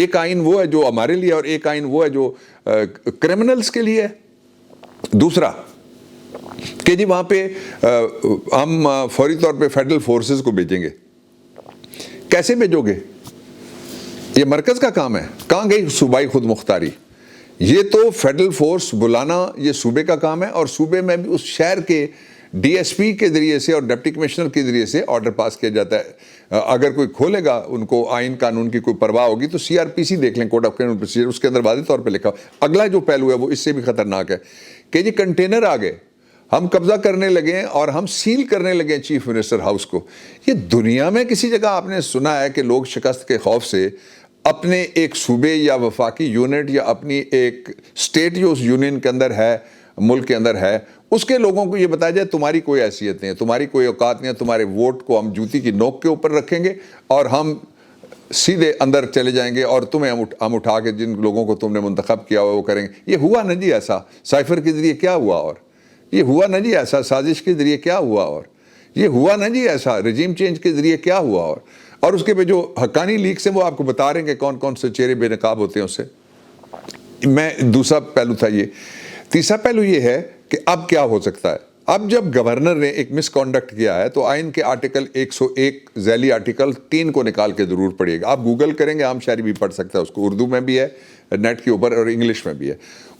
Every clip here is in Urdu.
ایک آئین وہ ہے جو ہمارے لیے اور ایک آئین وہ ہے جو کرمنلز کے لیے ہے. دوسرا کہ جی وہاں پہ ہم فوری طور پہ فیڈرل فورسز کو بھیجیں گے. کیسے بھیجو گے؟ یہ مرکز کا کام ہے. کہاں گئی صوبائی خود مختاری؟ یہ تو فیڈرل فورس بلانا یہ صوبے کا کام ہے, اور صوبے میں بھی اس شہر کے ڈی ایس پی کے ذریعے سے اور ڈپٹی کمشنر کے ذریعے سے آرڈر پاس کیا جاتا ہے. اگر کوئی کھولے گا, ان کو آئین قانون کی کوئی پرواہ ہوگی تو سی آر پی سی دیکھ لیں, کوڈ آف کرمنل پروسیجر, اس کے اندر واضح طور پہ لکھا. اگلا جو پہلو ہے وہ اس سے بھی خطرناک ہے کہ جی کنٹینر آ گئے, ہم قبضہ کرنے لگے اور ہم سیل کرنے لگے چیف منسٹر ہاؤس کو. یہ دنیا میں کسی جگہ آپ نے سنا ہے کہ لوگ شکست کے خوف سے اپنے ایک صوبے یا وفاقی یونٹ یا اپنی ایک اسٹیٹ جو اس یونین کے اندر ہے, ملک کے اندر ہے, اس کے لوگوں کو یہ بتایا جائے تمہاری کوئی حیثیت نہیں ہے, تمہاری کوئی اوقات نہیں ہے, تمہارے ووٹ کو ہم جوتی کی نوک کے اوپر رکھیں گے اور ہم سیدھے اندر چلے جائیں گے اور تمہیں ہم اٹھا کے جن لوگوں کو تم نے منتخب کیا ہوا وہ کریں گے. یہ ہوا نا جی ایسا. سائفر کے ذریعے کیا ہوا, اور یہ ہوا نا جی ایسا. سازش کے ذریعے کیا ہوا, اور یہ ہوا نا جی ایسا. رجیم چینج کے ذریعے کیا ہوا, اور اس کے پہ جو حقانی لیکس ہیں وہ آپ کو بتا رہے ہیں کہ کون کون سے چہرے بے نقاب ہوتے ہیں اس سے. میں دوسرا پہلو تھا یہ. تیسرا پہلو یہ ہے کہ اب کیا ہو سکتا ہے. اب جب گورنر نے ایک مس کانڈکٹ کیا ہے تو آئین کے آرٹیکل 101 ذیلی آرٹیکل 3 کو نکال کے ضرور پڑھیے گا. آپ گوگل کریں گے, عام شہری بھی پڑھ سکتا ہے اس کو, اردو میں بھی ہے نیٹ کے اوپر اور انگلش میں بھی ہے.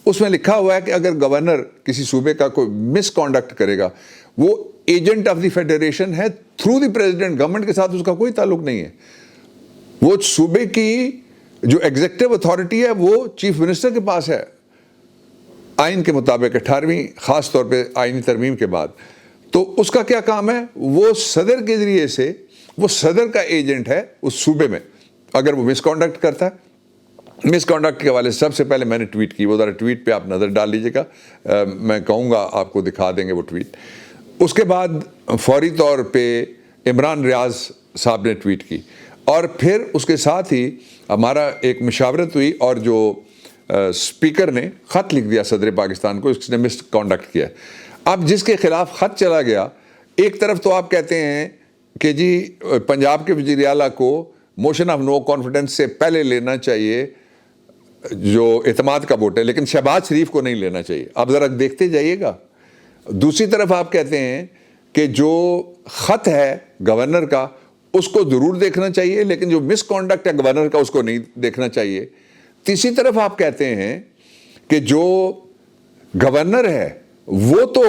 اس میں لکھا ہوا ہے کہ اگر گورنر کسی صوبے کا کوئی مس کانڈکٹ کرے گا, وہ ایجنٹ آف دی فیڈریشن ہے تھرو دی پریزیڈنٹ. گورنمنٹ کے ساتھ اس کا کوئی تعلق نہیں ہے. وہ صوبے کی جو ایگزیکٹو اتھارٹی ہے وہ چیف منسٹر کے پاس ہے آئین کے مطابق 18ویں خاص طور پہ آئینی ترمیم کے بعد. تو اس کا کیا کام ہے؟ وہ صدر کے ذریعے سے, وہ صدر کا ایجنٹ ہے اس صوبے میں. اگر وہ مس کانڈکٹ کرتا ہے, مس کانڈکٹ کے حوالے سب سے پہلے میں نے ٹویٹ کی, وہ ذرا ٹویٹ پہ آپ نظر ڈال لیجیے گا, میں کہوں گا آپ کو دکھا دیں گے وہ ٹویٹ. اس کے بعد فوری طور پہ عمران ریاض صاحب نے ٹویٹ کی, اور پھر اس کے ساتھ ہی ہمارا ایک مشاورت ہوئی اور جو اسپیکر نے خط لکھ دیا صدر پاکستان کو, اس نے مس کانڈکٹ کیا. اب جس کے خلاف خط چلا گیا, ایک طرف تو آپ کہتے ہیں کہ جی پنجاب کے وزیر اعلیٰ کو موشن آف نو کانفیڈنس سے پہلے لینا چاہیے جو اعتماد کا ووٹ ہے, لیکن شہباز شریف کو نہیں لینا چاہیے. آپ ذرا دیکھتے جائیے گا. دوسری طرف آپ کہتے ہیں کہ جو خط ہے گورنر کا اس کو ضرور دیکھنا چاہیے, لیکن جو مس کانڈکٹ ہے گورنر کا اس کو نہیں دیکھنا چاہیے. تیسری طرف آپ کہتے ہیں کہ جو گورنر ہے وہ تو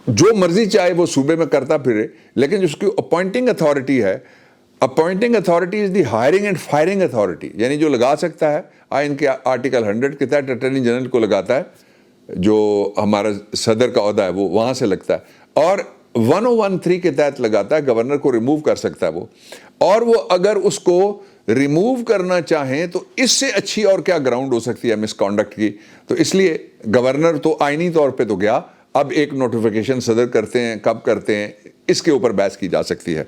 جو مرضی چاہے وہ صوبے میں کرتا پھرے, لیکن جو اس کی اپوائنٹنگ اتھارٹی ہے, appointing authority is the hiring and firing authority, یعنی جو لگا سکتا ہے آئین کے آرٹیکل 100 کے تحت اٹارنی جنرل کو لگاتا ہے, جو ہمارا صدر کا عہدہ ہے وہ وہاں سے لگتا ہے, اور 1013 کے تحت لگاتا ہے, گورنر کو ریموو کر سکتا ہے وہ. اور وہ اگر اس کو ریموو کرنا چاہیں تو اس سے اچھی اور کیا گراؤنڈ ہو سکتی ہے مس کانڈکٹ کی. تو اس لیے گورنر تو آئینی طور پہ تو گیا, اب ایک نوٹیفیکیشن صدر کرتے ہیں, کب کرتے ہیں, اس کے اوپر بحث کی جا سکتی ہے.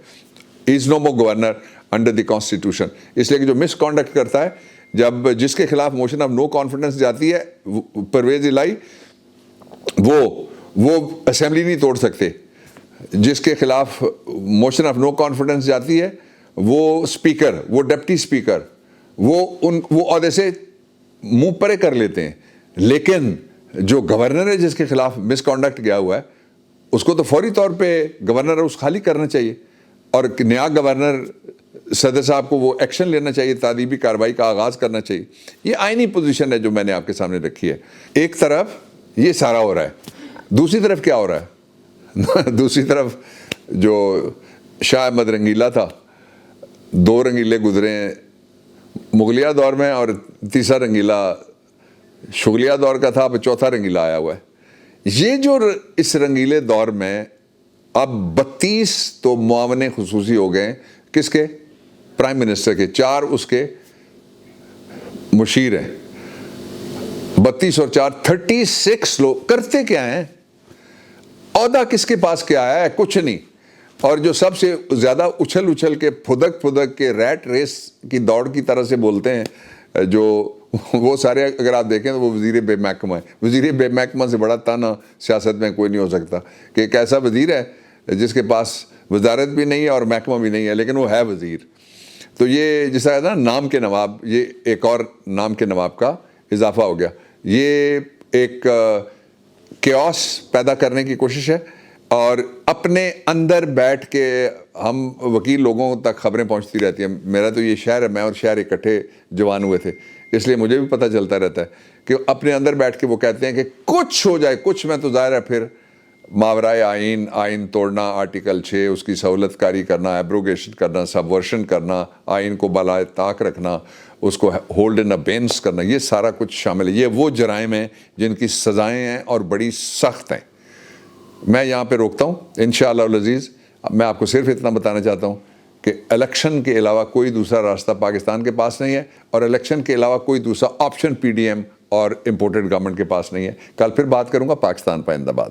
از نو مور گورنر انڈر دی کانسٹیٹیوشن. اس لیے کہ جو مس کانڈکٹ کرتا ہے, جب جس کے خلاف موشن آف نو کانفیڈنس جاتی ہے, پرویز الہی وہ اسمبلی نہیں توڑ سکتے. جس کے خلاف موشن آف نو کانفیڈنس جاتی ہے وہ اسپیکر, وہ ڈپٹی اسپیکر, وہ عہدے سے منہ پرے کر لیتے ہیں. لیکن جو گورنر ہے جس کے خلاف مس کانڈکٹ گیا ہوا ہے, اس کو تو فوری طور پہ گورنر ہاؤس خالی کرنا چاہیے, اور نیا گورنر صدر صاحب کو وہ ایکشن لینا چاہیے, تعدیبی کارروائی کا آغاز کرنا چاہیے. یہ آئینی پوزیشن ہے جو میں نے آپ کے سامنے رکھی ہے. ایک طرف یہ سارا ہو رہا ہے, دوسری طرف کیا ہو رہا ہے؟ دوسری طرف جو شاہ احمد رنگیلا تھا, 2 رنگیلے گزرے ہیں مغلیہ دور میں, اور تیسرا رنگیلا شغلیہ دور کا تھا, اب چوتھا رنگیلا آیا ہوا ہے. یہ جو اس رنگیلے دور میں اب 32 تو معاون خصوصی ہو گئے. کس کے؟ پرائم منسٹر کے. 4 اس کے مشیر ہیں. 32 اور 4 36 لوگ کرتے کیا ہیں؟ عہدہ کس کے پاس کیا ہے؟ کچھ نہیں. اور جو سب سے زیادہ اچھل کے پھدک کے ریٹ ریس کی دوڑ کی طرح سے بولتے ہیں, جو وہ سارے اگر آپ دیکھیں تو وہ وزیر بے محکمہ ہے. وزیر بے محکمہ سے بڑا تانا سیاست میں کوئی نہیں ہو سکتا, کہ ایک ایسا وزیر ہے جس کے پاس وزارت بھی نہیں ہے اور محکمہ بھی نہیں ہے, لیکن وہ ہے وزیر. تو یہ جیسا ہے نا نام کے نواب، یہ ایک اور نام کے نواب کا اضافہ ہو گیا. یہ ایک کیوس پیدا کرنے کی کوشش ہے، اور اپنے اندر بیٹھ کے ہم وکیل لوگوں تک خبریں پہنچتی رہتی ہیں. میرا تو یہ شہر ہے، میں اور شہر اکٹھے جوان ہوئے تھے، اس لیے مجھے بھی پتہ چلتا رہتا ہے کہ اپنے اندر بیٹھ کے وہ کہتے ہیں کہ کچھ ہو جائے کچھ، میں تو ظاہر ہے پھر ماورائے آئین توڑنا، آرٹیکل 6 اس کی سہولت کاری کرنا، ایبروگیشن کرنا، سبورشن کرنا، آئین کو بالائے طاق رکھنا، اس کو ہولڈ ان ابینس کرنا، یہ سارا کچھ شامل ہے. یہ وہ جرائم ہیں جن کی سزائیں ہیں اور بڑی سخت ہیں. میں یہاں پہ روکتا ہوں. انشاءاللہ العزیز میں آپ کو صرف اتنا بتانا چاہتا ہوں کہ الیکشن کے علاوہ کوئی دوسرا راستہ پاکستان کے پاس نہیں ہے، اور الیکشن کے علاوہ کوئی دوسرا آپشن پی ڈی ایم اور امپورٹڈ گورنمنٹ کے پاس نہیں ہے. کل پھر بات کروں گا. پاکستان پائندہ باد.